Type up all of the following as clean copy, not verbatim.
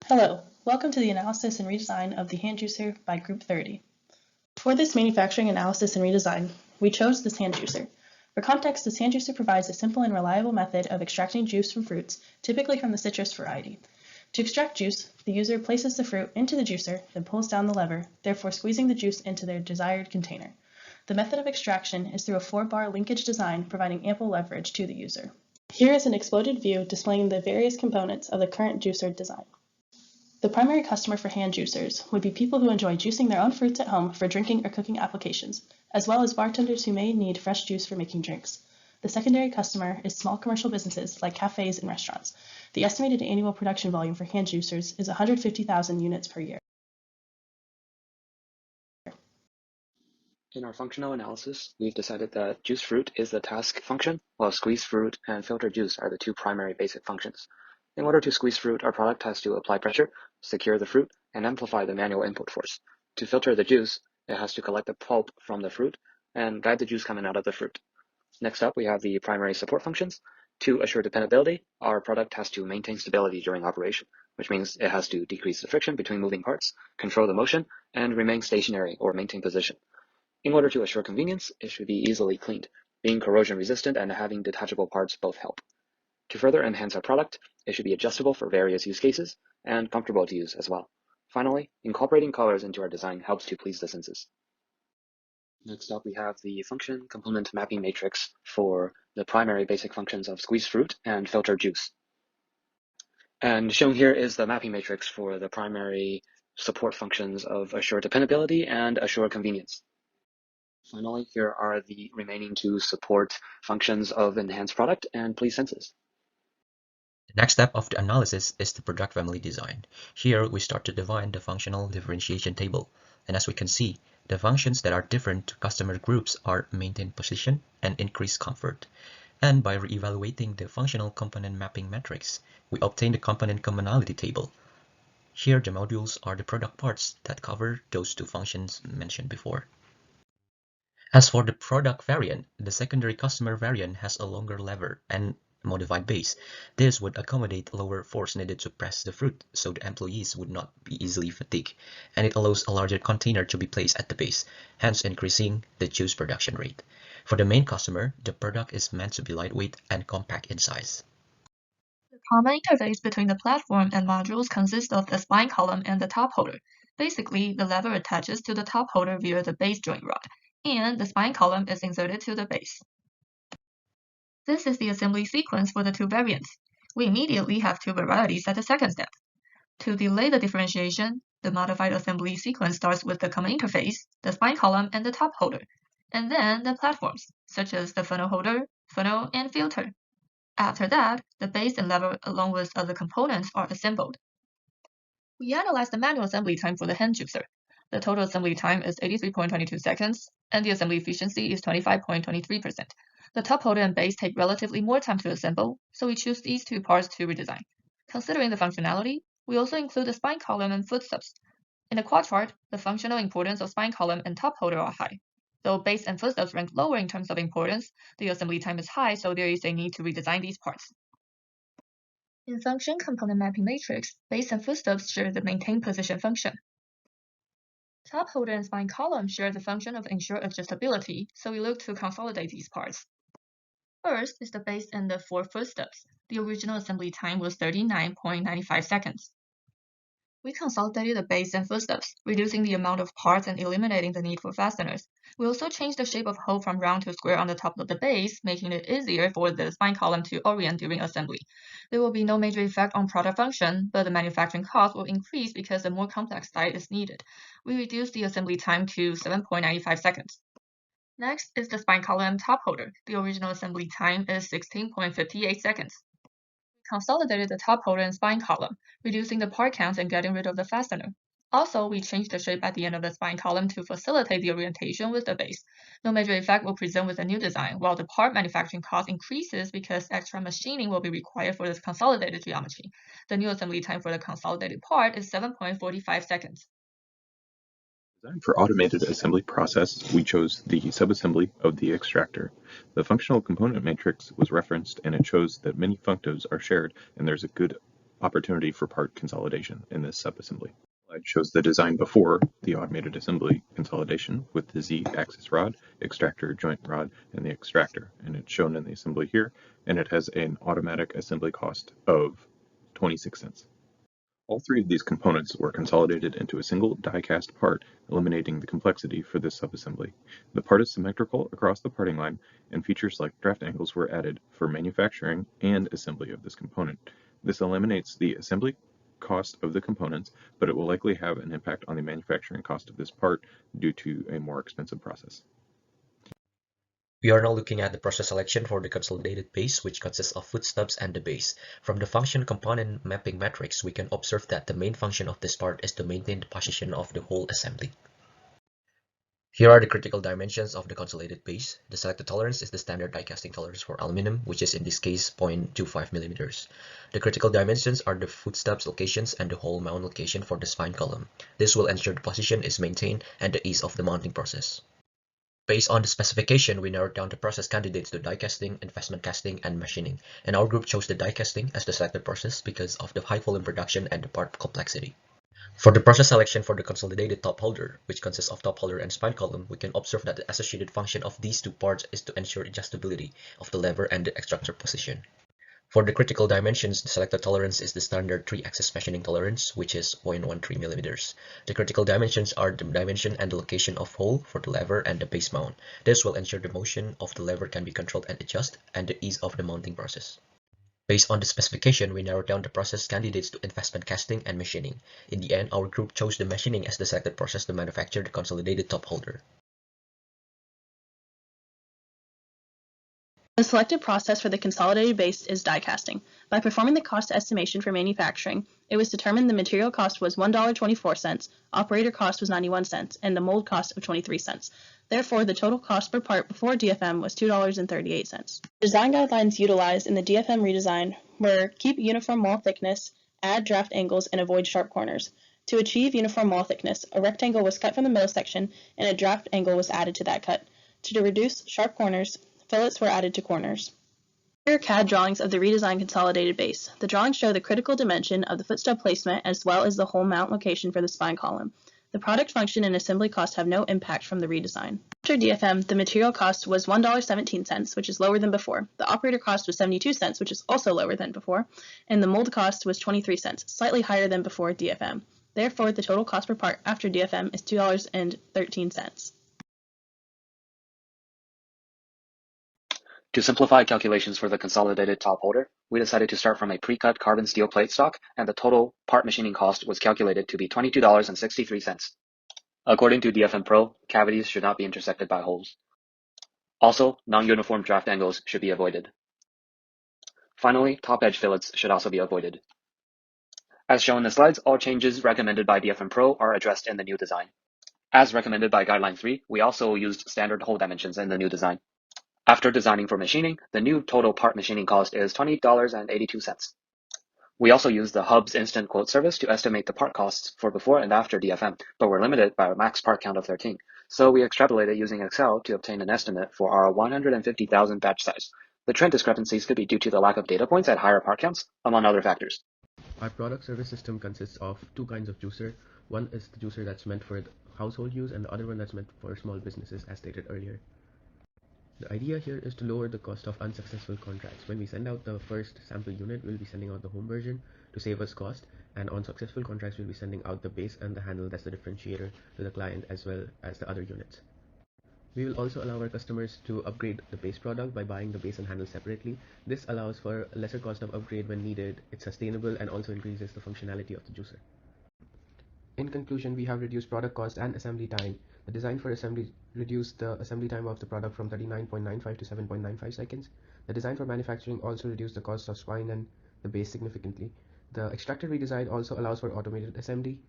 Hello, welcome to the analysis and redesign of the hand juicer by Group 30. For this manufacturing analysis and redesign, we chose this hand juicer. For context, this hand juicer provides a simple and reliable method of extracting juice from fruits, typically from the citrus variety. To extract juice, the user places the fruit into the juicer and pulls down the lever, therefore squeezing the juice into their desired container. The method of extraction is through a 4-bar linkage design, providing ample leverage to the user. Here is an exploded view displaying the various components of the current juicer design. The primary customer for hand juicers would be people who enjoy juicing their own fruits at home for drinking or cooking applications, as well as bartenders who may need fresh juice for making drinks. The secondary customer is small commercial businesses like cafes and restaurants. The estimated annual production volume for hand juicers is 150,000 units per year. In our functional analysis, we've decided that juice fruit is the task function, while squeeze fruit and filter juice are the two primary basic functions. In order to squeeze fruit, our product has to apply pressure, secure the fruit, and amplify the manual input force. To filter the juice, it has to collect the pulp from the fruit and guide the juice coming out of the fruit. Next up, we have the primary support functions. To assure dependability, our product has to maintain stability during operation, which means it has to decrease the friction between moving parts, control the motion, and remain stationary or maintain position. In order to assure convenience, it should be easily cleaned. Being corrosion resistant and having detachable parts both help. To further enhance our product, it should be adjustable for various use cases and comfortable to use as well. Finally, incorporating colors into our design helps to please the senses. Next up, we have the function component mapping matrix for the primary basic functions of squeeze fruit and filter juice. And shown here is the mapping matrix for the primary support functions of assure dependability and assure convenience. Finally, here are the remaining two support functions of enhanced product and please senses. The next step of the analysis is the product family design. Here we start to define the functional differentiation table. And as we can see, the functions that are different to customer groups are maintain position and increase comfort. And by re-evaluating the functional component mapping matrix, we obtain the component commonality table. Here the modules are the product parts that cover those two functions mentioned before. As for the product variant, the secondary customer variant has a longer lever and modified base. This would accommodate lower force needed to press the fruit, so the employees would not be easily fatigued, and it allows a larger container to be placed at the base, hence increasing the juice production rate. For the main customer, the product is meant to be lightweight and compact in size. The common interface between the platform and modules consists of the spine column and the top holder. Basically, the lever attaches to the top holder via the base joint rod, and the spine column is inserted to the base. This is the assembly sequence for the two variants. We immediately have two varieties at the second step. To delay the differentiation, the modified assembly sequence starts with the common interface, the spine column, and the top holder, and then the platforms, such as the funnel holder, funnel, and filter. After that, the base and lever along with other components are assembled. We analyzed the manual assembly time for the hand juicer. The total assembly time is 83.22 seconds, and the assembly efficiency is 25.23%. The top holder and base take relatively more time to assemble, so we choose these two parts to redesign. Considering the functionality, we also include the spine column and footsteps. In the quad chart, the functional importance of spine column and top holder are high. Though base and footsteps rank lower in terms of importance, the assembly time is high, so there is a need to redesign these parts. In function component mapping matrix, base and footsteps share the maintain position function. Top holder and spine column share the function of ensure adjustability, so we look to consolidate these parts. First is the base and the 4 footsteps. The original assembly time was 39.95 seconds. We consolidated the base and footsteps, reducing the amount of parts and eliminating the need for fasteners. We also changed the shape of hole from round to square on the top of the base, making it easier for the spine column to orient during assembly. There will be no major effect on product function, but the manufacturing cost will increase because a more complex die is needed. We reduced the assembly time to 7.95 seconds. Next is the spine column and top holder. The original assembly time is 16.58 seconds. Consolidated the top holder and spine column, reducing the part count and getting rid of the fastener. Also, we changed the shape at the end of the spine column to facilitate the orientation with the base. No major effect will present with the new design, while the part manufacturing cost increases because extra machining will be required for this consolidated geometry. The new assembly time for the consolidated part is 7.45 seconds. Designed for automated assembly process, we chose the subassembly of the extractor. The functional component matrix was referenced and it shows that many functos are shared and there's a good opportunity for part consolidation in this subassembly. Slide shows the design before the automated assembly consolidation with the Z-axis rod, extractor, joint rod, and the extractor. And it's shown in the assembly here, and it has an automatic assembly cost of 26 cents. All three of these components were consolidated into a single die-cast part, eliminating the complexity for this subassembly. The part is symmetrical across the parting line, and features like draft angles were added for manufacturing and assembly of this component. This eliminates the assembly cost of the components, but it will likely have an impact on the manufacturing cost of this part due to a more expensive process. We are now looking at the process selection for the consolidated base, which consists of footstubs and the base. From the function component mapping matrix, we can observe that the main function of this part is to maintain the position of the whole assembly. Here are the critical dimensions of the consolidated base. The selected tolerance is the standard die casting tolerance for aluminum, which is in this case 0.25 millimeters. The critical dimensions are the footstubs locations and the hole mount location for the spine column. This will ensure the position is maintained and the ease of the mounting process. Based on the specification, we narrowed down the process candidates to die casting, investment casting, and machining, and our group chose the die casting as the selected process because of the high volume production and the part complexity. For the process selection for the consolidated top holder, which consists of top holder and spine column, we can observe that the associated function of these two parts is to ensure adjustability of the lever and the extractor position. For the critical dimensions, the selected tolerance is the standard 3-axis machining tolerance, which is 0.13 millimeters. The critical dimensions are the dimension and the location of hole for the lever and the base mount. This will ensure the motion of the lever can be controlled and adjusted, and the ease of the mounting process. Based on the specification, we narrowed down the process candidates to investment casting and machining. In the end, our group chose the machining as the selected process to manufacture the consolidated top holder. The selected process for the consolidated base is die casting. By performing the cost estimation for manufacturing, it was determined the material cost was $1.24, operator cost was 91 cents, and the mold cost of 23 cents. Therefore, the total cost per part before DfM was $2.38. Design guidelines utilized in the DfM redesign were keep uniform wall thickness, add draft angles, and avoid sharp corners. To achieve uniform wall thickness, a rectangle was cut from the middle section and a draft angle was added to that cut. To reduce sharp corners, fillets were added to corners. Here are CAD drawings of the redesigned consolidated base. The drawings show the critical dimension of the footstub placement as well as the hole mount location for the spine column. The product function and assembly cost have no impact from the redesign. After DfM, the material cost was $1.17, which is lower than before. The operator cost was 72 cents, which is also lower than before, and the mold cost was 23 cents, slightly higher than before DfM. Therefore, the total cost per part after DfM is $2.13. To simplify calculations for the consolidated top holder, we decided to start from a pre-cut carbon steel plate stock, and the total part machining cost was calculated to be $22.63. According to DfM Pro, cavities should not be intersected by holes. Also, non-uniform draft angles should be avoided. Finally, top edge fillets should also be avoided. As shown in the slides, all changes recommended by DfM Pro are addressed in the new design. As recommended by Guideline 3, we also used standard hole dimensions in the new design. After designing for machining, the new total part machining cost is $20.82. We also used the Hub's instant quote service to estimate the part costs for before and after DfM, but we're limited by a max part count of 13. So we extrapolated using Excel to obtain an estimate for our 150,000 batch size. The trend discrepancies could be due to the lack of data points at higher part counts, among other factors. Our product service system consists of two kinds of juicer. One is the juicer that's meant for household use, and the other one that's meant for small businesses, as stated earlier. The idea here is to lower the cost of unsuccessful contracts. When we send out the first sample unit, we'll be sending out the home version to save us cost, and on successful contracts, we'll be sending out the base and the handle that's the differentiator to the client as well as the other units. We will also allow our customers to upgrade the base product by buying the base and handle separately. This allows for a lesser cost of upgrade when needed, it's sustainable, and also increases the functionality of the juicer. In conclusion, we have reduced product cost and assembly time. The design for assembly reduced the assembly time of the product from 39.95 to 7.95 seconds. The design for manufacturing also reduced the cost of spine and the base significantly. The extractor redesign also allows for automated assembly.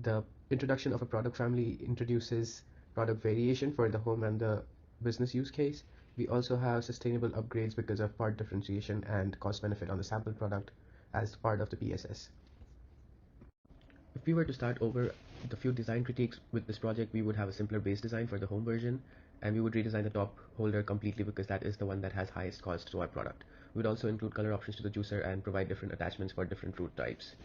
The introduction of a product family introduces product variation for the home and the business use case. We also have sustainable upgrades because of part differentiation and cost benefit on the sample product as part of the PSS. If we were to start over the few design critiques with this project, we would have a simpler base design for the home version, and we would redesign the top holder completely because that is the one that has highest cost to our product. We'd also include color options to the juicer and provide different attachments for different fruit types.